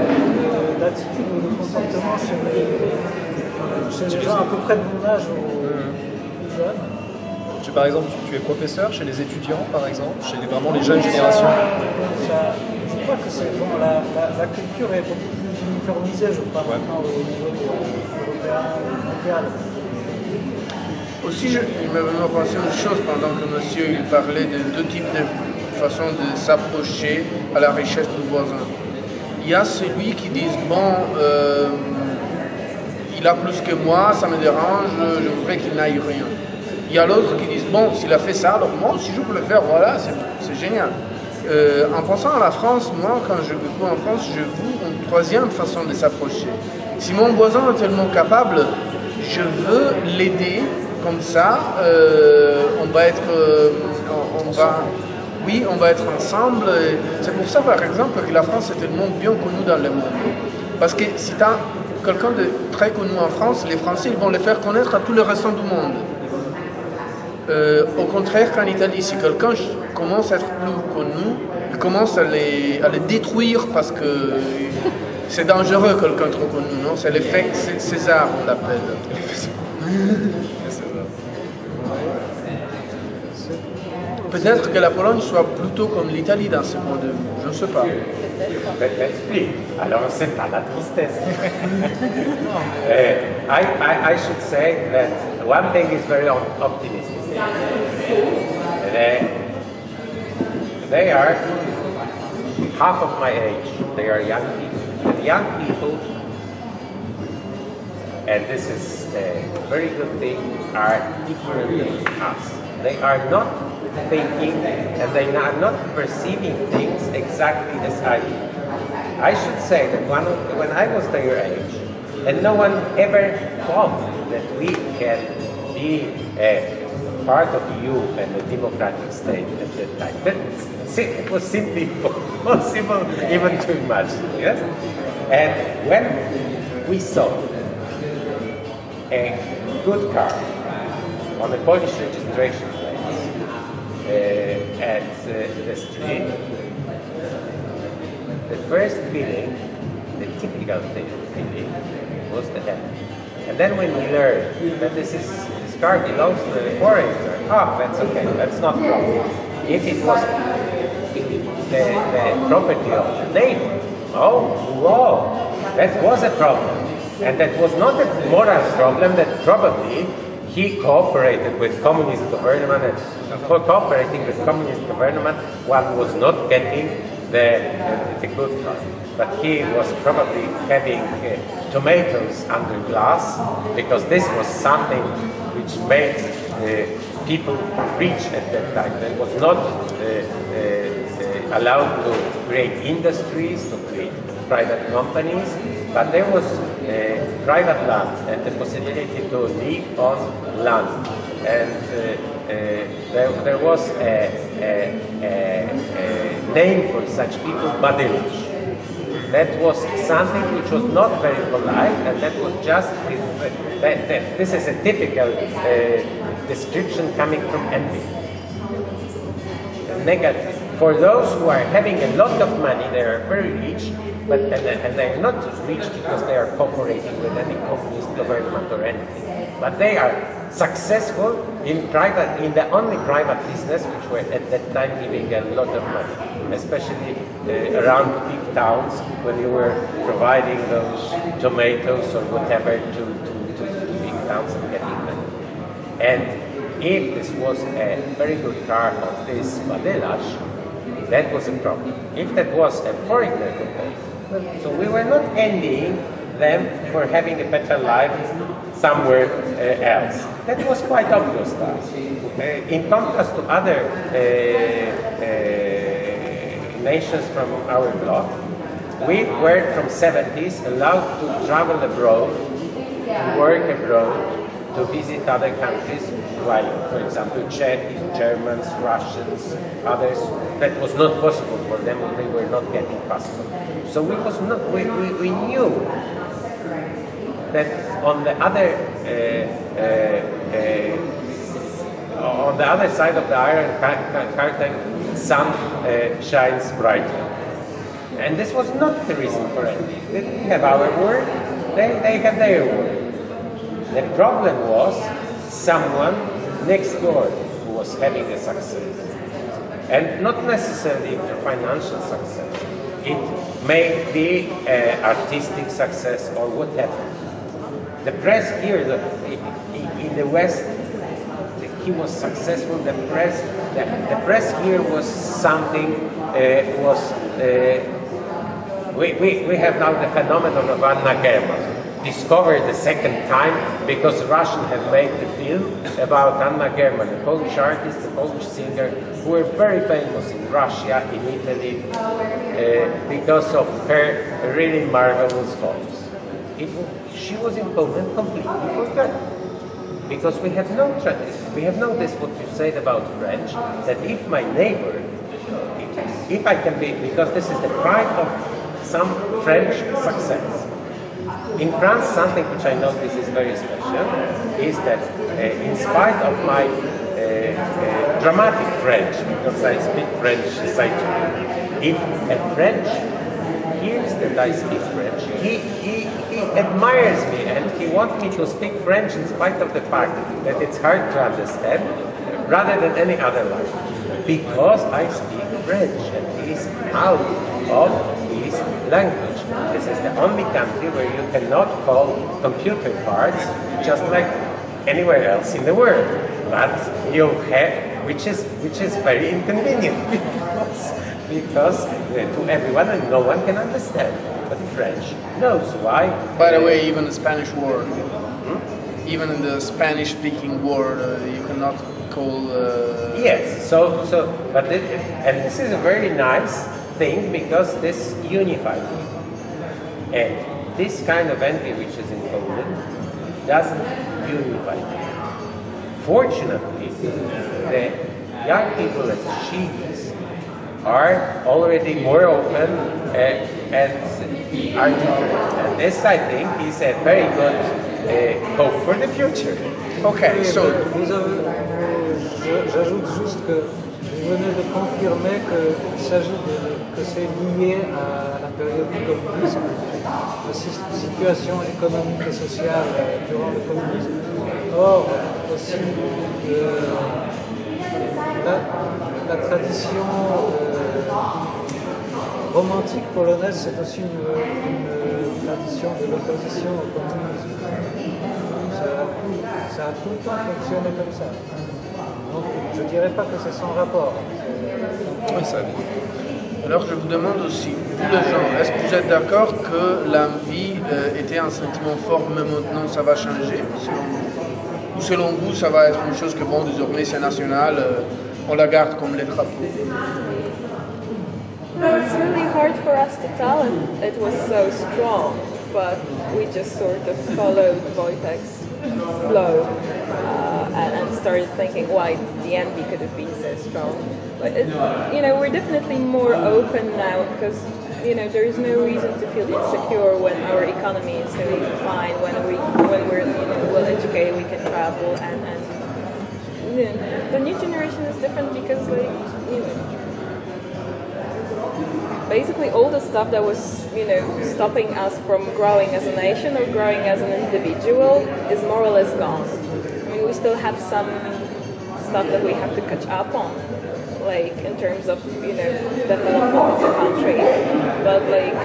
d'attitude ou de comportement chez les gens à peu près de mon âge ou plus jeunes. Par exemple, tu es professeur chez les étudiants, par exemple, chez vraiment les jeunes générations. Je crois que c'est bon, la culture est beaucoup plus uniformisée, je crois, maintenant au niveau européen et mondial. Aussi, il m'a vraiment pensé une chose pendant que monsieur il parlait de deux types de façons de s'approcher à la richesse du voisin. Il y a celui qui dit bon, il a plus que moi, ça me dérange, je voudrais qu'il n'aille rien. Il y a l'autre qui dit bon, s'il a fait ça, alors moi aussi je peux le faire, voilà, c'est génial. En pensant à la France, moi, quand je vais en France, je vois une troisième façon de s'approcher. Si mon voisin est tellement capable, je veux l'aider, comme ça, on va être ensemble. C'est pour ça, par exemple, que la France est tellement bien connue dans le monde. Parce que si tu as quelqu'un de très connu en France, les Français ils vont le faire connaître à tout le reste du monde. Au contraire qu'en Italie, si quelqu'un commence à être plus connu, il commence à les détruire parce que c'est dangereux quelqu'un trop connu, non? C'est l'effet César, on l'appelle. Peut-être que la Pologne soit plutôt comme l'Italie dans ce point de vue, je ne sais pas. Explique. Alors c'est pas la tristesse. I should say that one thing is very optimistic. They are half of my age. They are young people. And young people, and this is a very good thing, are different than us. They are not thinking and they are not perceiving things exactly as I do. I should say that when I was their age, and no one ever thought that we can be a part of EU and a democratic state at that time. It was simply impossible even to imagine. Yes? And when we saw a good car on a Polish registration plate at the street, the first feeling, the typical feeling, was the help. And then when we learned that this car belongs to a foreigner, that's okay, that's not a problem. If it was the property of the neighbor, that was a problem. And that was not a moral problem, that probably he cooperated with communist government, and for cooperating with communist government, one was not getting the good car. But he was probably having tomatoes under glass, because this was something which made people rich at that time. That was not allowed to create industries, to create private companies, but there was private land and the possibility to live on land. And there was a name for such people, badylisz. That was something which was not very polite, and that was just, this is a typical description coming from envy. A negative For those who are having a lot of money, they are very rich, but and they're not rich because they are cooperating with any communist government or anything, but they are successful in the only private business which were at that time giving a lot of money, especially around big towns when you were providing those tomatoes or whatever to big towns and getting money. And if this was a very good car of this Badelas, that was a problem. If that was a foreigner, so we were not envying them for having a better life somewhere else. That was quite obvious to us. In contrast to other nations from our bloc, we were from 70s allowed to travel abroad, to work abroad, to visit other countries, while, for example, Czechs, Germans, Russians, others, that was not possible for them when they were not getting passport. So we knew that on the other side of the Iron Curtain, sun shines brighter. And this was not the reason for envy. We have our word, they have their word. The problem was someone next door who was having a success. And not necessarily a financial success. It may be artistic success or whatever. The press here in the West, he was successful. The press here was something. We have now the phenomenon of Anna German, discovered the second time because Russians have made the film about Anna German, a Polish artist, a Polish singer, who were very famous in Russia, in Italy, because of her really marvelous voice. She was in Poland completely forgotten. Because we have no tradition. We have no this what you said about French, that if my neighbor, if I can be, because this is the pride of some French success. In France, something which I notice is very special is that in spite of my dramatic French, because I speak French sighted, if a French hears that I speak French, he admires me and he wants me to speak French in spite of the fact that it's hard to understand, rather than any other language. Because I speak French and he's out of his language. This is the only country where you cannot call computer parts just like anywhere else in the world. But you have, which is very inconvenient because to everyone and no one can understand. But French knows why. By the way, even the Spanish word, even in the Spanish-speaking world, you cannot call. Yes. But and this is a very nice thing because this unifies people. And this kind of envy which is in Poland doesn't unify people. Fortunately, the young people as She's are already more open and are different. And this, I think, is a very good hope for the future. Okay, so j'ajoute juste que vous venez de confirmer que c'est lié à la période du communisme, la situation économique et sociale durant le communisme. Or, aussi, la tradition romantique polonaise, c'est aussi une tradition de l'opposition au communisme. Ça a tout le temps fonctionné comme ça. Donc, je ne dirais pas que c'est sans rapport. Oui, ça. Alors, je vous demande aussi, vous les gens, est-ce que vous êtes d'accord que l'envie était un sentiment fort, mais maintenant ça va changer, selon vous? Ou selon vous, ça va être une chose que, bon, désormais c'est national, on la garde comme les drapeaux? It's really hard for us to tell it was so strong, but we just sort of followed Wojtek's flow and started thinking why the envy could have been so strong. But we're definitely more open now because there is no reason to feel insecure when our economy is doing fine, when we're well educated, we can travel, and the new generation is different because basically all the stuff that was, stopping us from growing as a nation or growing as an individual is more or less gone. I mean, we still have some stuff that we have to catch up on, like in terms of, development of the country. But like,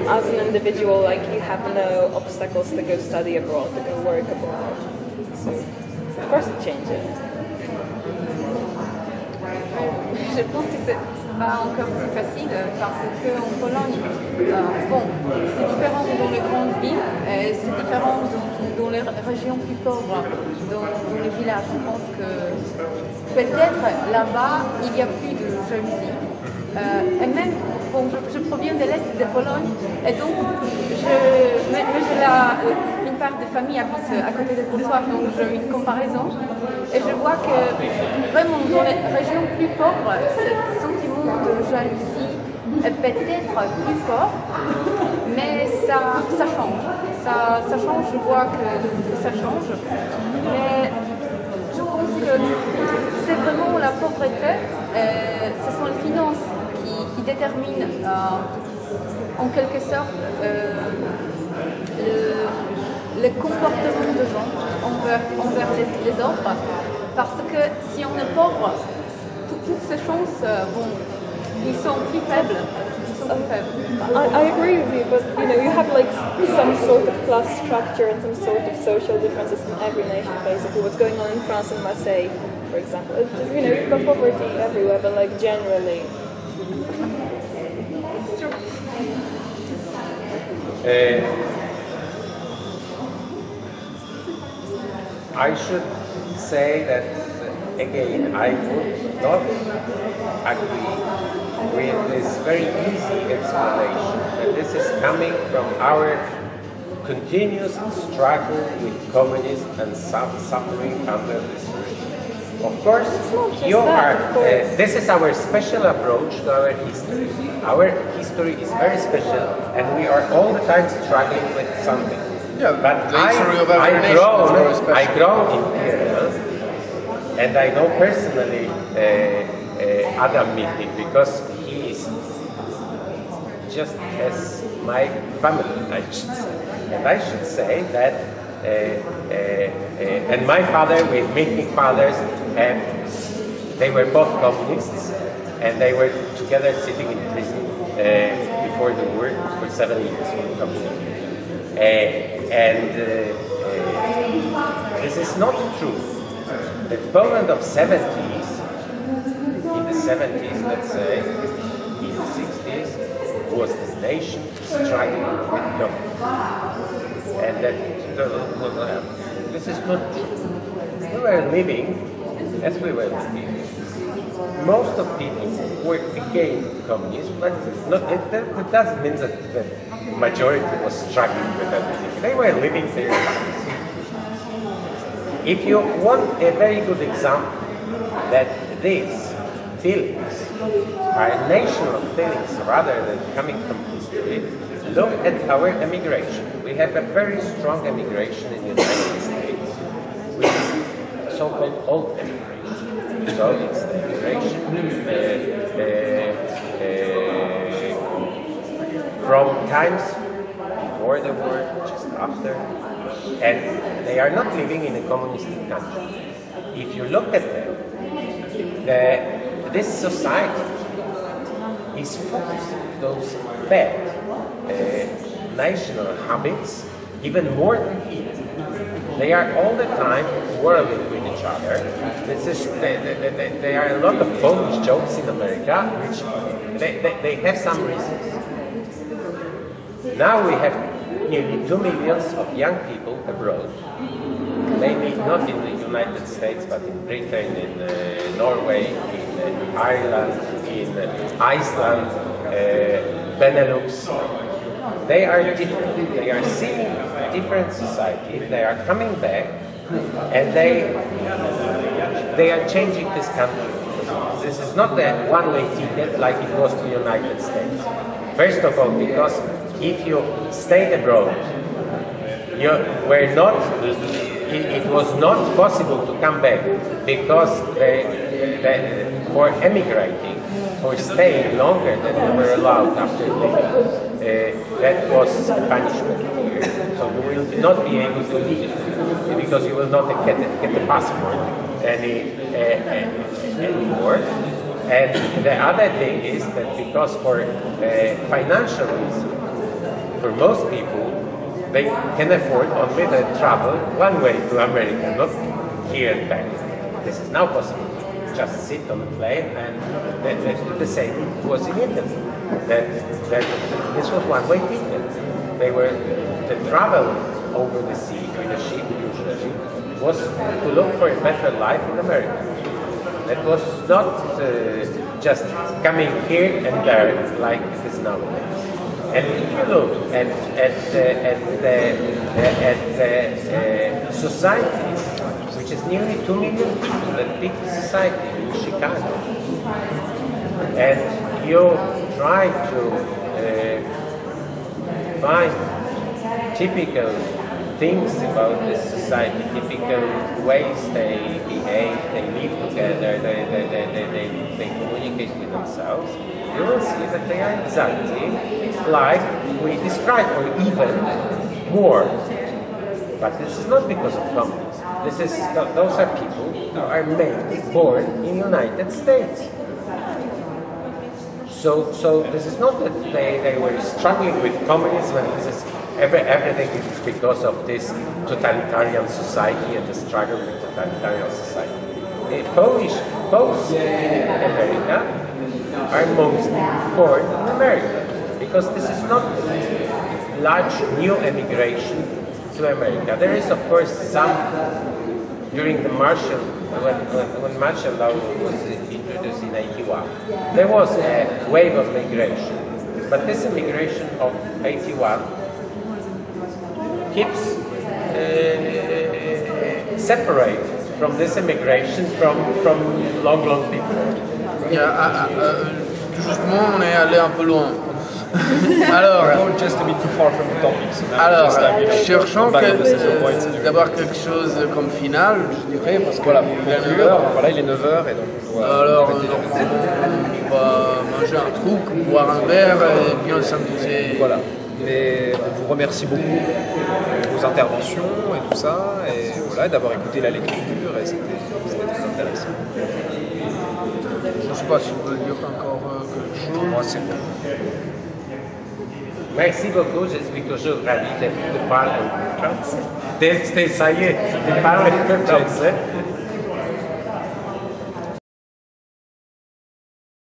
as an individual, like you have no obstacles to go study abroad, to go work abroad. So, of course it changes. Je pense que c'est pas encore si facile parce qu'en Pologne, c'est différent dans les grandes villes, c'est différent dans les régions plus pauvres, dans les villages. Je pense que peut-être là-bas, il y a plus de jalousie. Et même, je proviens de l'Est de Pologne, et donc une part de famille habite à côté de Wrocław, donc j'ai une comparaison. Et je vois que vraiment dans les régions plus pauvres, ce sentiment de jalousie est peut-être plus fort, mais ça change. Ça change, je vois que ça change. Mais je pense que c'est vraiment la pauvreté, ce sont les finances qui déterminent en quelque sorte le comportement des gens envers les autres. Parce que si on est pauvre, toutes ces chances, ils sont plus faibles. I agree with you, but you have like some sort of class structure and some sort of social differences in every nation, basically. What's going on in France and Marseille, for example. It's just, you've got poverty everywhere, but like generally. I should say that, again, I would not agree with this very easy explanation that this is coming from our continuous struggle with communism and suffering under this regime. Of course, this is our special approach to our history. Our history is very special, and we are all the time struggling with something. Yeah, but I grown imperial, and I know personally Adam Michnik because he is just as my family, I should say. And I should say that, and my father with Michnik fathers, they were both communists, and they were together sitting in prison before the war for 7 years for communism. This is not true. The Poland of 70s, in the 70s, let's say, in the 60s, was this nation struggling with communism. And that this is not true. We were living as we were living. Most of people were against communism, but that doesn't mean that the majority was struggling with everything. They were living their lives. If you want a very good example that these feelings are national feelings rather than coming from history, look at our emigration. We have a very strong emigration in the United States, which is so-called old emigration. So it's the emigration from times before the war, just after, and they are not living in a communistic country. If you look at them, this society is focusing those bad national habits even more than it. They are all the time quarreling with each other. There are a lot of Polish jokes in America, which they have some reasons. Now we have nearly 2 million of young people abroad, maybe not in the United States, but in Britain, in Norway, in Ireland, in Iceland, Benelux. They are different. They are seeing a different society. They are coming back, and they are changing this country. This is not a one-way ticket like it was to the United States. First of all, because if you stayed abroad, you were not. It was not possible to come back because for emigrating, for staying longer than they were allowed after leaving, that was punishment here. So you will not be able to leave because you will not get the passport anymore. And the other thing is that because for financial reasons, for most people, they can afford only the travel one way to America, not here and back. This is now possible. Just sit on a plane, and the same was in Italy. That this was one-way ticket. The travel over the sea with a ship usually was to look for a better life in America. That was not just coming here and there like it is nowadays. And if you look at society, which is nearly 2 million people, that big society in Chicago, and you try to find typical things about this society, typical ways they behave, they live together, they communicate with themselves, you will see that they are exactly like we described, or even more. But this is not because of communism. Those are people who are born in the United States. So this is not that they were struggling with communism, and this is everything is because of this totalitarian society and the struggle with totalitarian society. The Polish post-America are mostly born in America, because this is not large new emigration to America. There is, of course, some during the Marshall, when martial law was introduced in 81. There was a wave of migration, but this immigration of 81 keeps separate from this immigration from long before. Justement, on est allé un peu loin. Alors, just a bit too far from the topic. Alors, cherchons d'avoir quelque chose comme finale, je dirais, parce que voilà, pour conclure, voilà, il est 9h et donc on doit... Alors, on va manger un truc, boire un verre et bien s'amuser. Voilà, mais on vous remercie beaucoup pour vos interventions et tout ça, et voilà, d'avoir écouté la lecture, et c'était très intéressant. Je ne sais pas si vous voulez dire encore quelque chose. Moi, c'est bon. Merci beaucoup, je suis toujours ravi de parler français. Ça y est, de parler français.